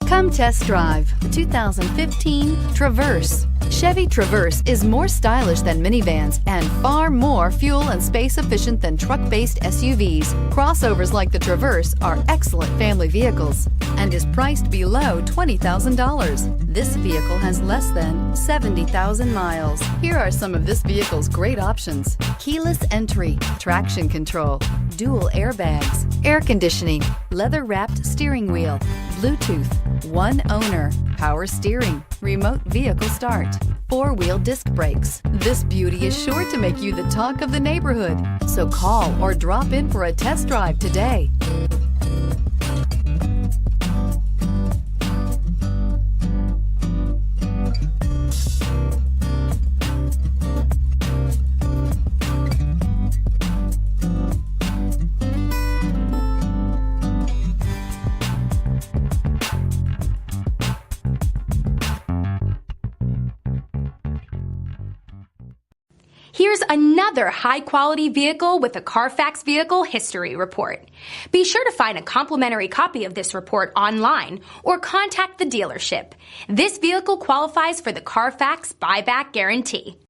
Come test drive the 2015 Traverse. Chevy Traverse is more stylish than minivans and far more fuel and space efficient than truck-based SUVs. Crossovers like the Traverse are excellent family vehicles and is priced below $20,000. This vehicle has less than 70,000 miles. Here are some of this vehicle's great options: keyless entry, traction control, dual airbags, air conditioning, leather-wrapped steering wheel, Bluetooth, one owner, power steering, remote vehicle start, four-wheel disc brakes. This beauty is sure to make you the talk of the neighborhood. So call or drop in for a test drive today. Here's another high-quality vehicle with a Carfax Vehicle History Report. Be sure to find a complimentary copy of this report online or contact the dealership. This vehicle qualifies for the Carfax Buyback Guarantee.